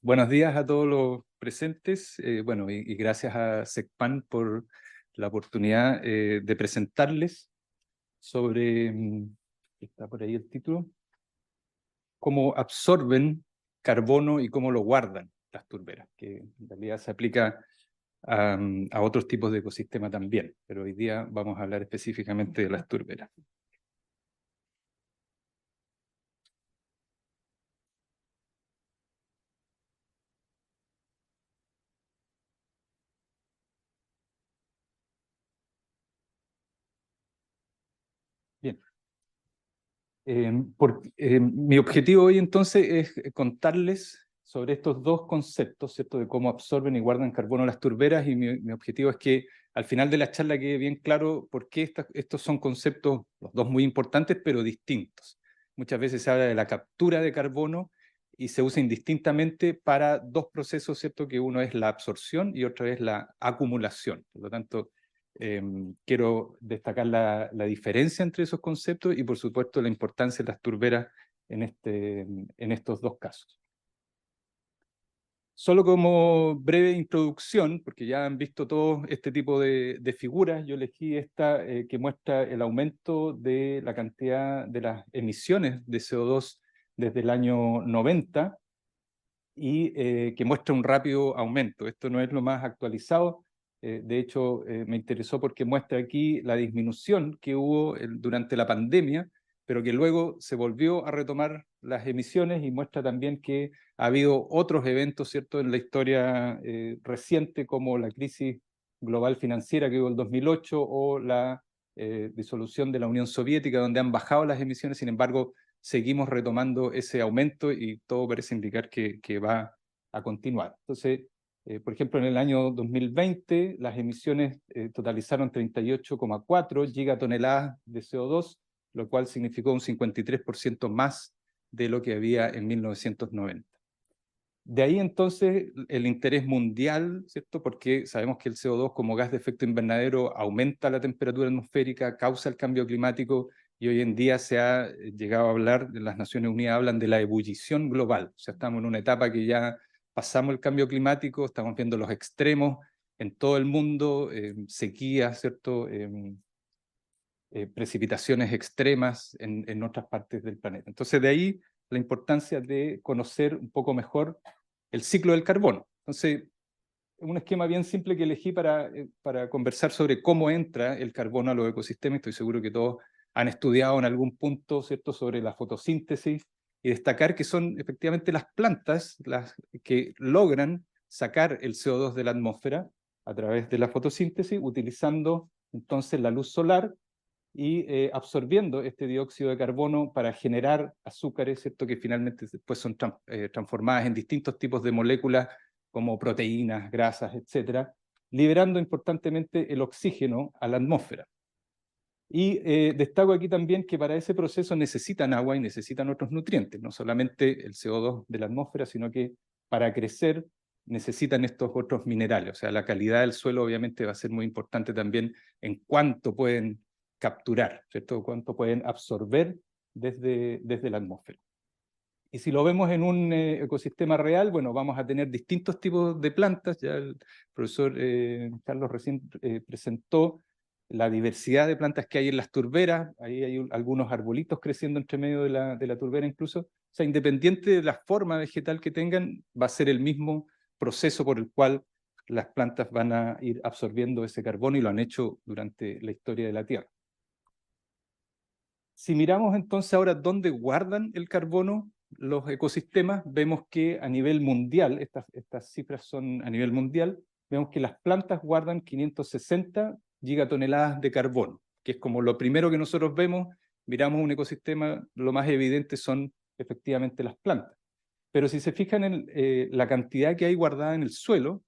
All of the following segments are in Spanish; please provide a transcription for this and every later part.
Buenos días a todos los presentes. Y gracias a SECPAN por la oportunidad de presentarles sobre, está por ahí el título, cómo absorben carbono y cómo lo guardan las turberas, que en realidad se aplica a otros tipos de ecosistemas también, pero hoy día vamos a hablar específicamente de las turberas. Bien. Mi objetivo hoy entonces es contarles sobre estos dos conceptos, ¿cierto? De cómo absorben y guardan carbono las turberas, y mi objetivo es que al final de la charla quede bien claro por qué estos son conceptos, los dos muy importantes, pero distintos. Muchas veces se habla de la captura de carbono y se usa indistintamente para dos procesos, ¿cierto? Que uno es la absorción y otro es la acumulación. Por lo tanto, quiero destacar la diferencia entre esos conceptos y, por supuesto, la importancia de las turberas en estos dos casos. Solo como breve introducción, porque ya han visto todo este tipo de figuras, yo elegí esta que muestra el aumento de la cantidad de las emisiones de CO2 desde el año 90 y que muestra un rápido aumento. Esto no es lo más actualizado. De hecho, me interesó porque muestra aquí la disminución que hubo durante la pandemia, pero que luego se volvió a retomar las emisiones, y muestra también que ha habido otros eventos, ¿cierto?, en la historia reciente, como la crisis global financiera que hubo en el 2008 o la disolución de la Unión Soviética, donde han bajado las emisiones. Sin embargo, seguimos retomando ese aumento y todo parece indicar que va a continuar. Entonces, por ejemplo, en el año 2020 las emisiones totalizaron 38,4 gigatoneladas de CO2, lo cual significó un 53% más de lo que había en 1990. De ahí entonces el interés mundial, ¿cierto? Porque sabemos que el CO2 como gas de efecto invernadero aumenta la temperatura atmosférica, causa el cambio climático, y hoy en día se ha llegado a hablar, las Naciones Unidas hablan de la ebullición global. O sea, estamos en una etapa que ya pasamos el cambio climático, estamos viendo los extremos en todo el mundo, sequías, ¿cierto? Precipitaciones extremas en otras partes del planeta. Entonces, de ahí la importancia de conocer un poco mejor el ciclo del carbono. Entonces, un esquema bien simple que elegí para conversar sobre cómo entra el carbono a los ecosistemas. Estoy seguro que todos han estudiado en algún punto, ¿cierto?, sobre la fotosíntesis, y destacar que son efectivamente las plantas las que logran sacar el CO2 de la atmósfera a través de la fotosíntesis, utilizando entonces la luz solar y absorbiendo este dióxido de carbono para generar azúcares, ¿cierto?, que finalmente después son transformadas en distintos tipos de moléculas como proteínas, grasas, etcétera, liberando importantemente el oxígeno a la atmósfera. Y destaco aquí también que para ese proceso necesitan agua y necesitan otros nutrientes, no solamente el CO2 de la atmósfera, sino que para crecer necesitan estos otros minerales. O sea, la calidad del suelo obviamente va a ser muy importante también en cuánto pueden capturar, ¿cierto? Cuánto pueden absorber desde la atmósfera. Y si lo vemos en un ecosistema real, bueno, vamos a tener distintos tipos de plantas. Ya el profesor Carlos recién presentó la diversidad de plantas que hay en las turberas. Ahí hay algunos arbolitos creciendo entre medio de la turbera incluso. O sea, independiente de la forma vegetal que tengan, va a ser el mismo proceso por el cual las plantas van a ir absorbiendo ese carbono, y lo han hecho durante la historia de la Tierra. Si miramos entonces ahora dónde guardan el carbono los ecosistemas, vemos que a nivel mundial, estas cifras son a nivel mundial, vemos que las plantas guardan 560 gigatoneladas de carbono, que es como lo primero que nosotros vemos. Miramos un ecosistema, lo más evidente son efectivamente las plantas. Pero si se fijan en la cantidad que hay guardada en el suelo,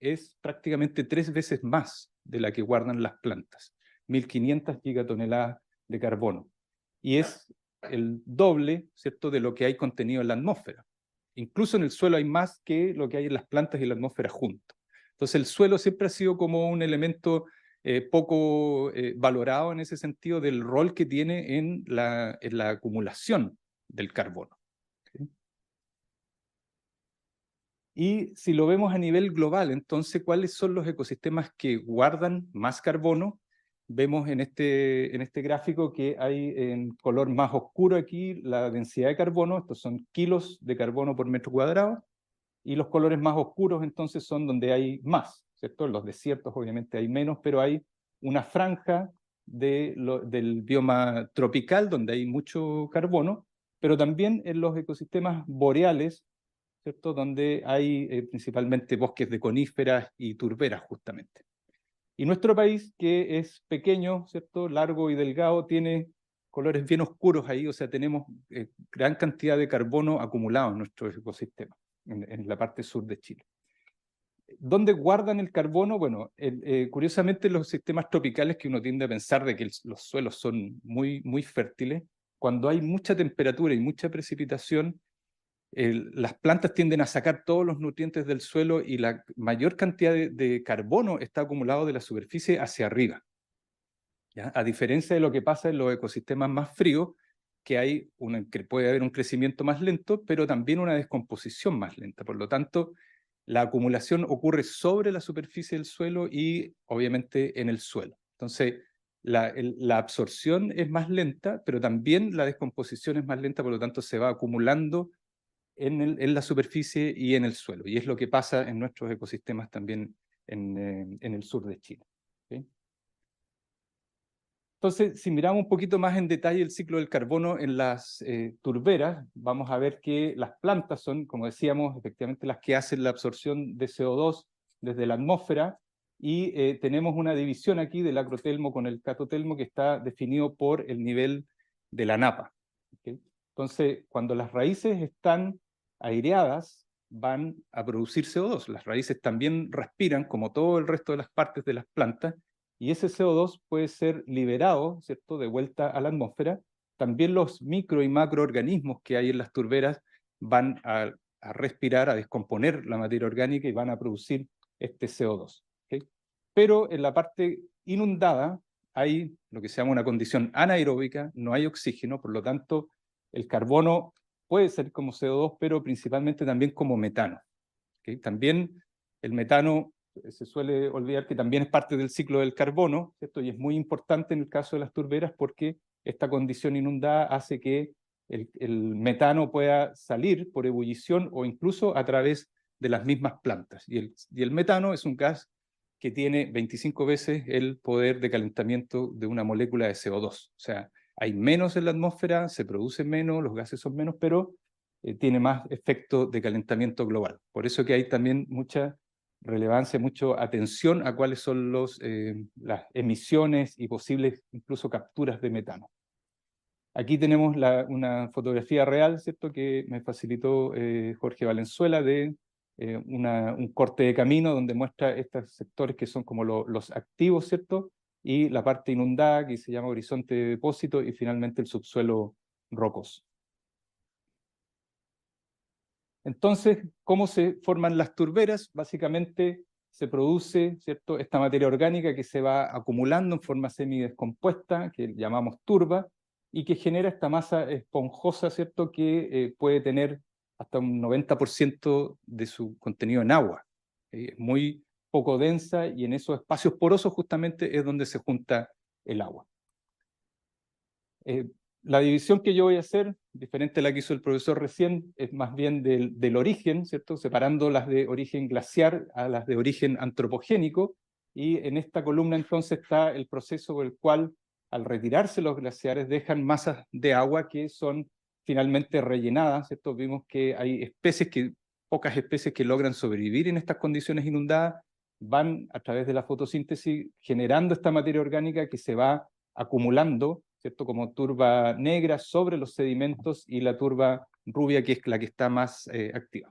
es prácticamente 3 veces más de la que guardan las plantas, 1.500 gigatoneladas de carbono. Y es el doble, ¿cierto?, de lo que hay contenido en la atmósfera. Incluso en el suelo hay más que lo que hay en las plantas y la atmósfera juntos. Entonces el suelo siempre ha sido como un elemento poco valorado en ese sentido del rol que tiene en la acumulación del carbono. ¿Sí? Y si lo vemos a nivel global, entonces, ¿cuáles son los ecosistemas que guardan más carbono? Vemos en este gráfico que hay en color más oscuro aquí la densidad de carbono, estos son kilos de carbono por metro cuadrado, y los colores más oscuros entonces son donde hay más, ¿cierto? En los desiertos obviamente hay menos, pero hay una franja del bioma tropical donde hay mucho carbono, pero también en los ecosistemas boreales, ¿cierto? Donde hay principalmente bosques de coníferas y turberas justamente. Y nuestro país, que es pequeño, ¿cierto? Largo y delgado, tiene colores bien oscuros ahí, o sea, tenemos gran cantidad de carbono acumulado en nuestro ecosistema, en la parte sur de Chile. ¿Dónde guardan el carbono? Bueno, curiosamente los sistemas tropicales, que uno tiende a pensar de que los suelos son muy fértiles, cuando hay mucha temperatura y mucha precipitación, las plantas tienden a sacar todos los nutrientes del suelo y la mayor cantidad de carbono está acumulado de la superficie hacia arriba, ¿ya? A diferencia de lo que pasa en los ecosistemas más fríos, que puede haber un crecimiento más lento, pero también una descomposición más lenta. Por lo tanto, la acumulación ocurre sobre la superficie del suelo y obviamente en el suelo. Entonces, la absorción es más lenta, pero también la descomposición es más lenta, por lo tanto se va acumulando en la superficie y en el suelo. Y es lo que pasa en nuestros ecosistemas también en el sur de Chile. ¿Sí? Entonces, si miramos un poquito más en detalle el ciclo del carbono en las turberas, vamos a ver que las plantas son, como decíamos, efectivamente las que hacen la absorción de CO2 desde la atmósfera, y tenemos una división aquí del acrotelmo con el catotelmo que está definido por el nivel de la napa. ¿Okay? Entonces, cuando las raíces están aireadas, van a producir CO2. Las raíces también respiran, como todo el resto de las partes de las plantas, y ese CO2 puede ser liberado, ¿cierto?, de vuelta a la atmósfera. También los micro y macroorganismos que hay en las turberas van a respirar, a descomponer la materia orgánica y van a producir este CO2. ¿Okay? Pero en la parte inundada hay lo que se llama una condición anaeróbica, no hay oxígeno, por lo tanto el carbono puede ser como CO2, pero principalmente también como metano. ¿Okay? También el metano se suele olvidar que también es parte del ciclo del carbono, ¿cierto? Y es muy importante en el caso de las turberas porque esta condición inundada hace que el metano pueda salir por ebullición o incluso a través de las mismas plantas. Y el metano es un gas que tiene 25 veces el poder de calentamiento de una molécula de CO2. O sea, hay menos en la atmósfera, se produce menos, los gases son menos, pero tiene más efecto de calentamiento global. Por eso que hay también mucha relevancia, mucha atención a cuáles son las emisiones y posibles incluso capturas de metano. Aquí tenemos una fotografía real, ¿cierto?, que me facilitó Jorge Valenzuela de un corte de camino donde muestra estos sectores que son como los activos, ¿cierto?, y la parte inundada que se llama horizonte de depósito y finalmente el subsuelo rocoso. Entonces, ¿cómo se forman las turberas? Básicamente se produce, ¿cierto?, esta materia orgánica que se va acumulando en forma semidescompuesta, que llamamos turba, y que genera esta masa esponjosa, ¿cierto?, que puede tener hasta un 90% de su contenido en agua. Es muy poco densa y en esos espacios porosos justamente es donde se junta el agua. La división que yo voy a hacer, diferente a la que hizo el profesor recién, es más bien del origen, ¿cierto?, separando las de origen glaciar a las de origen antropogénico, y en esta columna entonces está el proceso por el cual, al retirarse los glaciares, dejan masas de agua que son finalmente rellenadas, ¿cierto? Vimos que hay pocas especies que logran sobrevivir en estas condiciones inundadas, van a través de la fotosíntesis generando esta materia orgánica que se va acumulando, ¿cierto?, como turba negra sobre los sedimentos, y la turba rubia, que es la que está más activa.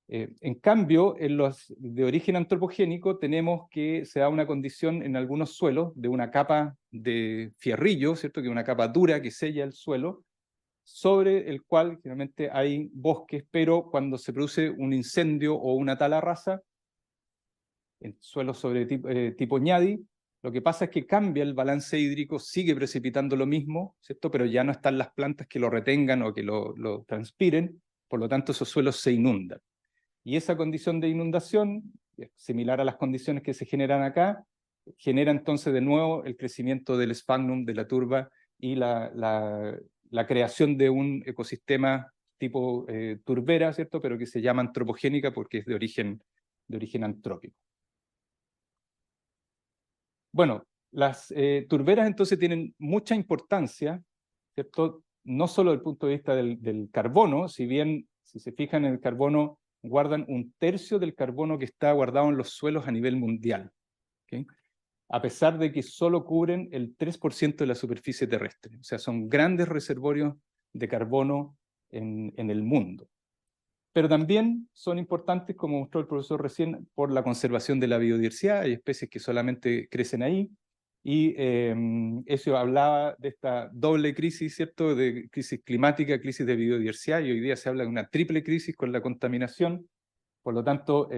En cambio, en los de origen antropogénico tenemos que se da una condición en algunos suelos de una capa de fierrillo, ¿cierto?, que es una capa dura que sella el suelo, sobre el cual generalmente hay bosques, pero cuando se produce un incendio o una tala rasa, en suelos sobre tipo ñadi, lo que pasa es que cambia el balance hídrico, sigue precipitando lo mismo, ¿cierto?, pero ya no están las plantas que lo retengan o que lo transpiren, por lo tanto esos suelos se inundan. Y esa condición de inundación, similar a las condiciones que se generan acá, genera entonces de nuevo el crecimiento del sphagnum, de la turba, y la creación de un ecosistema tipo turbera, ¿cierto? Pero que se llama antropogénica porque es de origen antrópico. Bueno, las turberas entonces tienen mucha importancia, ¿cierto? No solo desde el punto de vista del carbono, si bien, si se fijan en el carbono, guardan 1/3 del carbono que está guardado en los suelos a nivel mundial, ¿okay? A pesar de que solo cubren el 3% de la superficie terrestre. O sea, son grandes reservorios de carbono en el mundo. Pero también son importantes, como mostró el profesor recién, por la conservación de la biodiversidad. Hay especies que solamente crecen ahí. Y eso hablaba de esta doble crisis, ¿cierto? De crisis climática, crisis de biodiversidad, y hoy día se habla de una triple crisis con la contaminación. Por lo tanto,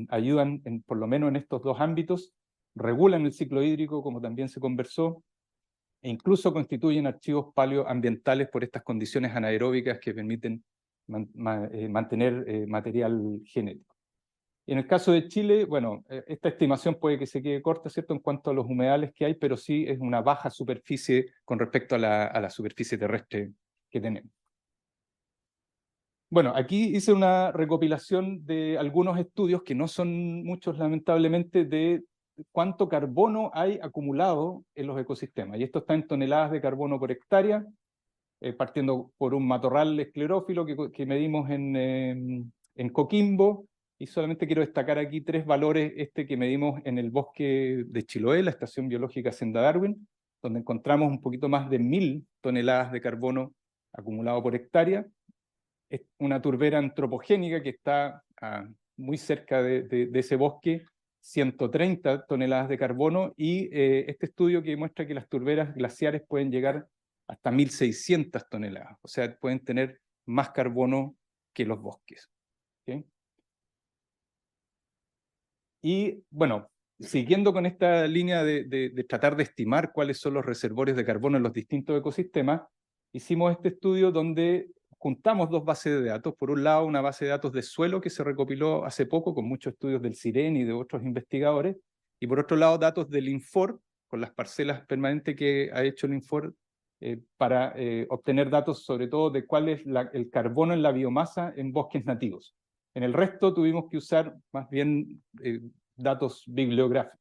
ayudan, por lo menos en estos dos ámbitos, regulan el ciclo hídrico, como también se conversó, e incluso constituyen archivos paleoambientales por estas condiciones anaeróbicas que permiten mantener material genético. Y en el caso de Chile, bueno, esta estimación puede que se quede corta, ¿cierto?, en cuanto a los humedales que hay, pero sí es una baja superficie con respecto a la superficie terrestre que tenemos. Bueno, aquí hice una recopilación de algunos estudios, que no son muchos lamentablemente, de cuánto carbono hay acumulado en los ecosistemas. Y esto está en toneladas de carbono por hectárea, partiendo por un matorral esclerófilo que medimos en Coquimbo. Y solamente quiero destacar aquí 3 valores, que medimos en el bosque de Chiloé, la Estación Biológica Senda Darwin, donde encontramos un poquito más de 1000 toneladas de carbono acumulado por hectárea. Es una turbera antropogénica que está muy cerca de ese bosque, 130 toneladas de carbono, y este estudio que muestra que las turberas glaciares pueden llegar hasta 1600 toneladas, o sea, pueden tener más carbono que los bosques. ¿Okay? Y bueno, siguiendo con esta línea de tratar de estimar cuáles son los reservorios de carbono en los distintos ecosistemas, hicimos este estudio donde juntamos 2 bases de datos. Por un lado, una base de datos de suelo que se recopiló hace poco con muchos estudios del CIREN y de otros investigadores, y por otro lado, datos del INFOR, con las parcelas permanentes que ha hecho el INFOR, para obtener datos sobre todo de cuál es el carbono en la biomasa en bosques nativos. En el resto tuvimos que usar más bien datos bibliográficos.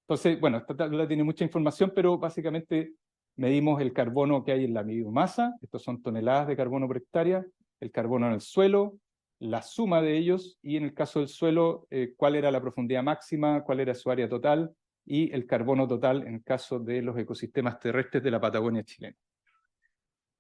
Entonces, bueno, esta tabla tiene mucha información, pero básicamente medimos el carbono que hay en la biomasa, estos son toneladas de carbono por hectárea, el carbono en el suelo, la suma de ellos, y en el caso del suelo, cuál era la profundidad máxima, cuál era su área total, y el carbono total en el caso de los ecosistemas terrestres de la Patagonia chilena.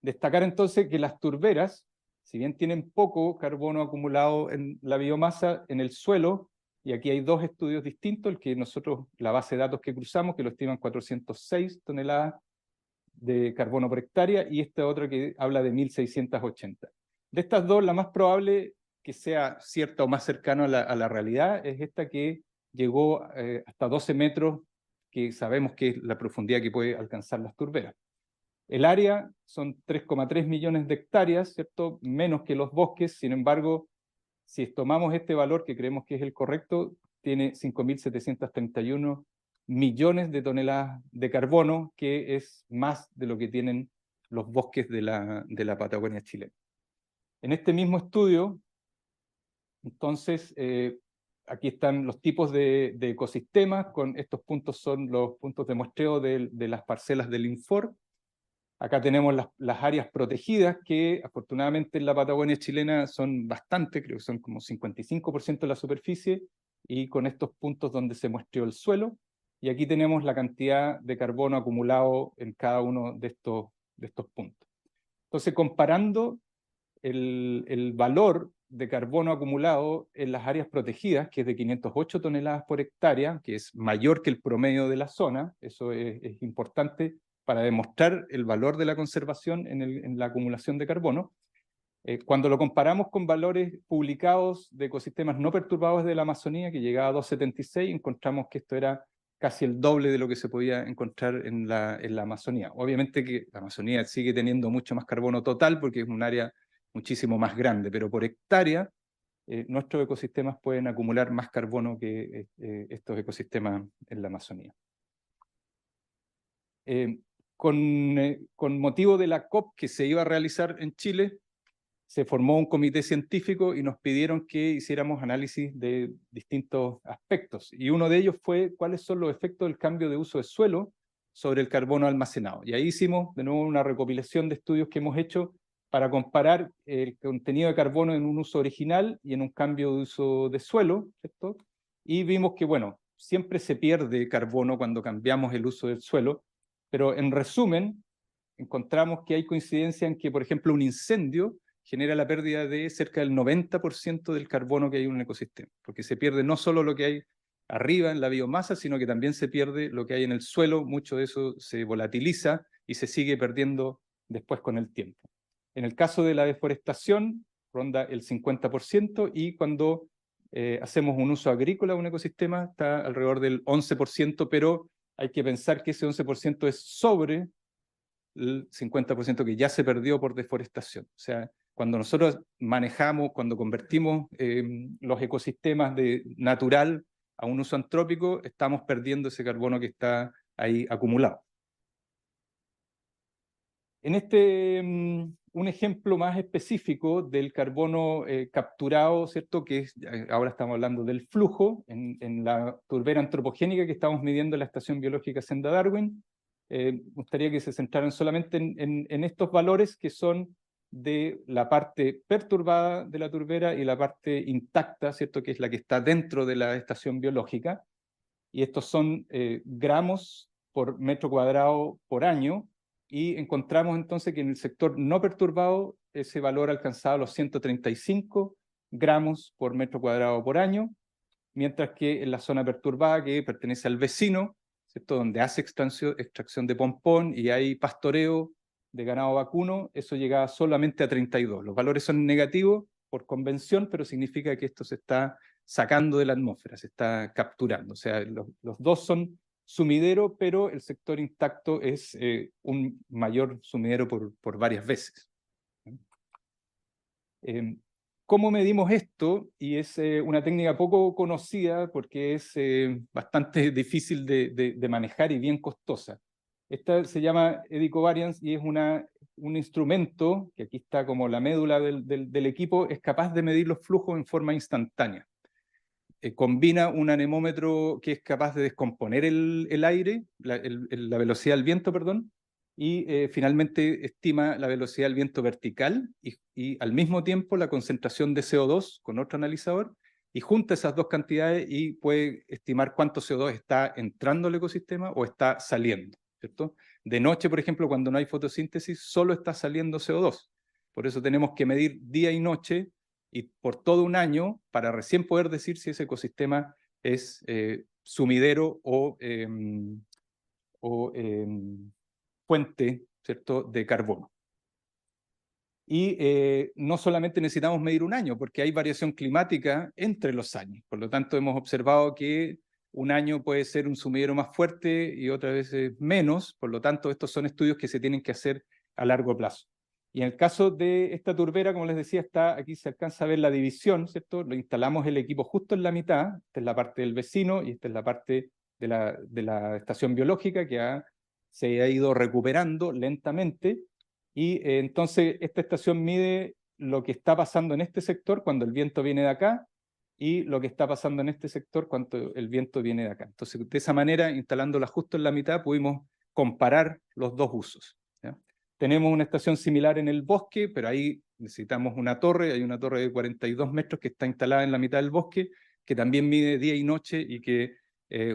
Destacar entonces que las turberas, si bien tienen poco carbono acumulado en la biomasa, en el suelo, y aquí hay 2 estudios distintos, el que nosotros, la base de datos que cruzamos, que lo estiman 406 toneladas de carbono por hectárea, y esta otra que habla de 1680. De estas 2, la más probable que sea cierta o más cercana a la realidad es esta que llegó hasta 12 metros, que sabemos que es la profundidad que puede alcanzar las turberas. El área son 3,3 millones de hectáreas, ¿cierto? Menos que los bosques. Sin embargo, si tomamos este valor, que creemos que es el correcto, tiene 5.731 millones de toneladas de carbono, que es más de lo que tienen los bosques de la Patagonia chilena. En este mismo estudio, entonces, aquí están los tipos de ecosistemas, con estos puntos son los puntos de muestreo de las parcelas del INFOR. Acá tenemos las áreas protegidas, que afortunadamente en la Patagonia chilena son bastante, creo que son como 55% de la superficie, y con estos puntos donde se muestreó el suelo. Y aquí tenemos la cantidad de carbono acumulado en cada uno de estos puntos. Entonces, comparando el valor de carbono acumulado en las áreas protegidas, que es de 508 toneladas por hectárea, que es mayor que el promedio de la zona, eso es importante para demostrar el valor de la conservación en la acumulación de carbono. Cuando lo comparamos con valores publicados de ecosistemas no perturbados de la Amazonía, que llegaba a 276, encontramos que esto era casi el doble de lo que se podía encontrar en la Amazonía. Obviamente que la Amazonía sigue teniendo mucho más carbono total porque es un área muchísimo más grande, pero por hectárea nuestros ecosistemas pueden acumular más carbono que estos ecosistemas en la Amazonía. Con motivo de la COP que se iba a realizar en Chile, se formó un comité científico y nos pidieron que hiciéramos análisis de distintos aspectos. Y uno de ellos fue cuáles son los efectos del cambio de uso de suelo sobre el carbono almacenado. Y ahí hicimos de nuevo una recopilación de estudios que hemos hecho para comparar el contenido de carbono en un uso original y en un cambio de uso de suelo, ¿cierto? Y vimos que, bueno, siempre se pierde carbono cuando cambiamos el uso del suelo, pero en resumen, encontramos que hay coincidencia en que, por ejemplo, un incendio genera la pérdida de cerca del 90% del carbono que hay en un ecosistema, porque se pierde no solo lo que hay arriba en la biomasa, sino que también se pierde lo que hay en el suelo, mucho de eso se volatiliza y se sigue perdiendo después con el tiempo. En el caso de la deforestación, ronda el 50%, y cuando hacemos un uso agrícola de un ecosistema está alrededor del 11%, pero hay que pensar que ese 11% es sobre el 50% que ya se perdió por deforestación. O sea, cuando nosotros manejamos, cuando convertimos los ecosistemas de natural a un uso antrópico, estamos perdiendo ese carbono que está ahí acumulado. En un ejemplo más específico del carbono capturado, ¿cierto? Que es, ahora estamos hablando del flujo en la turbera antropogénica que estamos midiendo en la Estación Biológica Senda Darwin. Me gustaría que se centraran solamente en estos valores que son de la parte perturbada de la turbera y la parte intacta, ¿cierto? Que es la que está dentro de la estación biológica. Y estos son gramos por metro cuadrado por año, y encontramos entonces que en el sector no perturbado ese valor alcanzaba los 135 gramos por metro cuadrado por año, mientras que en la zona perturbada, que pertenece al vecino, ¿cierto? Donde hace extracción de pompón y hay pastoreo de ganado vacuno, eso llegaba solamente a 32. Los valores son negativos por convención, pero significa que esto se está sacando de la atmósfera, se está capturando. O sea, los dos son sumidero, pero el sector intacto es un mayor sumidero por varias veces. ¿Cómo medimos esto? Y es una técnica poco conocida porque es bastante difícil de manejar y bien costosa. Esta se llama Edicovariance y es un instrumento, que aquí está como la médula del equipo, es capaz de medir los flujos en forma instantánea. Combina un anemómetro que es capaz de descomponer el aire, la velocidad del viento, perdón, y finalmente estima la velocidad del viento vertical y al mismo tiempo la concentración de CO2 con otro analizador, y junta esas dos cantidades y puede estimar cuánto CO2 está entrando al ecosistema o está saliendo, ¿cierto? De noche, por ejemplo, cuando no hay fotosíntesis, solo está saliendo CO2. Por eso tenemos que medir día y noche y por todo un año para recién poder decir si ese ecosistema es sumidero o fuente, ¿cierto?, de carbono. Y no solamente necesitamos medir un año, porque hay variación climática entre los años. Por lo tanto, hemos observado que un año puede ser un sumidero más fuerte y otras veces menos. Por lo tanto, estos son estudios que se tienen que hacer a largo plazo. Y en el caso de esta turbera, como les decía, aquí se alcanza a ver la división, ¿cierto? Lo instalamos el equipo justo en la mitad. Esta es la parte del vecino y esta es la parte de la estación biológica que se ha ido recuperando lentamente. Y entonces esta estación mide lo que está pasando en este sector cuando el viento viene de acá y lo que está pasando en este sector cuando el viento viene de acá. Entonces, de esa manera, instalándola justo en la mitad, pudimos comparar los dos usos, ¿ya? Tenemos una estación similar en el bosque, pero ahí necesitamos una torre. Hay una torre de 42 metros que está instalada en la mitad del bosque, que también mide día y noche y que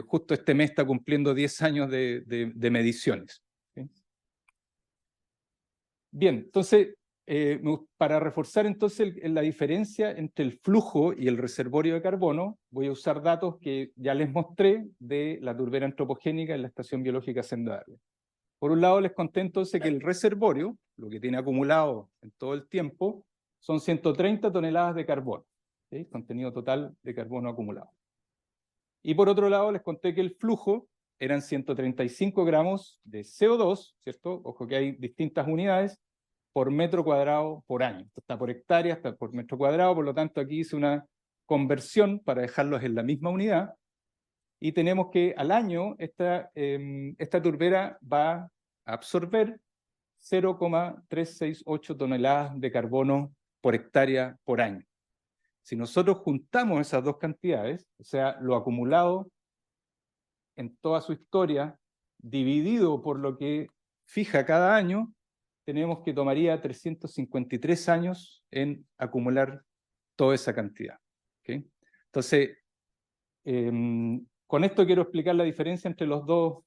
justo este mes está cumpliendo 10 años de mediciones, ¿sí? Bien, entonces, para reforzar entonces la diferencia entre el flujo y el reservorio de carbono, voy a usar datos que ya les mostré de la turbera antropogénica en la Estación Biológica Senda Darwin. Por un lado, les conté entonces que el reservorio, lo que tiene acumulado en todo el tiempo, son 130 toneladas de carbono, ¿sí? Contenido total de carbono acumulado. Y por otro lado, les conté que el flujo eran 135 gramos de CO2, ¿cierto? Ojo que hay distintas unidades, por metro cuadrado por año. Esto está por hectárea, está por metro cuadrado, por lo tanto aquí hice una conversión para dejarlos en la misma unidad, y tenemos que al año esta turbera va a absorber 0,368 toneladas de carbono por hectárea por año. Si nosotros juntamos esas dos cantidades, o sea, lo acumulado en toda su historia, dividido por lo que fija cada año, tenemos que tomaría 353 años en acumular toda esa cantidad. ¿Okay? Entonces, con esto quiero explicar la diferencia entre los dos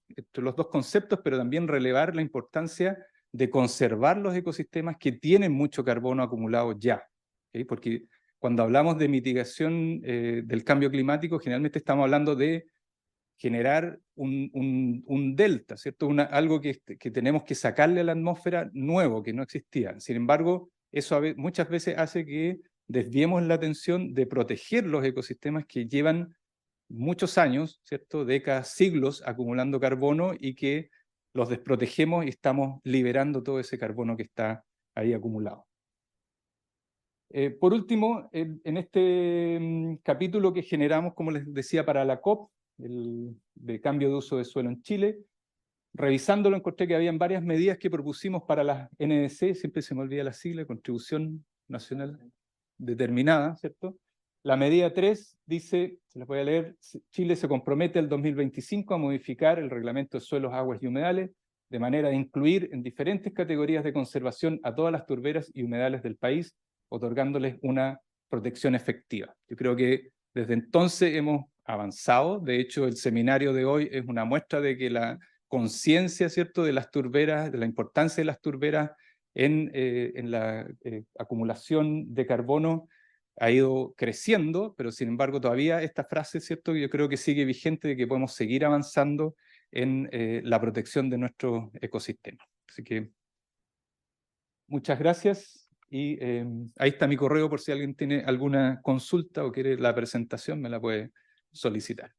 conceptos, pero también relevar la importancia de conservar los ecosistemas que tienen mucho carbono acumulado ya. ¿Okay? Porque cuando hablamos de mitigación del cambio climático, generalmente estamos hablando de generar un delta, ¿cierto? Algo que tenemos que sacarle a la atmósfera nuevo, que no existía. Sin embargo, eso muchas veces hace que desviemos la atención de proteger los ecosistemas que llevan muchos años, ¿cierto? Décadas, siglos acumulando carbono, y que los desprotegemos y estamos liberando todo ese carbono que está ahí acumulado. Por último, en este capítulo que generamos, como les decía, para la COP, de cambio de uso de suelo en Chile, revisándolo encontré que habían varias medidas que propusimos para las NDC, siempre se me olvida la sigla, Contribución Nacional Determinada, ¿cierto? La medida 3 dice, se las voy a leer: Chile se compromete al 2025 a modificar el reglamento de suelos, aguas y humedales, de manera de incluir en diferentes categorías de conservación a todas las turberas y humedales del país, otorgándoles una protección efectiva. Yo creo que desde entonces hemos avanzado. De hecho, el seminario de hoy es una muestra de que la conciencia, ¿cierto?, de las turberas, de la importancia de las turberas en la acumulación de carbono ha ido creciendo, pero sin embargo todavía esta frase, ¿cierto?, yo creo que sigue vigente, de que podemos seguir avanzando en la protección de nuestros ecosistemas. Así que muchas gracias, y ahí está mi correo por si alguien tiene alguna consulta o quiere la presentación, me la puede solicitar.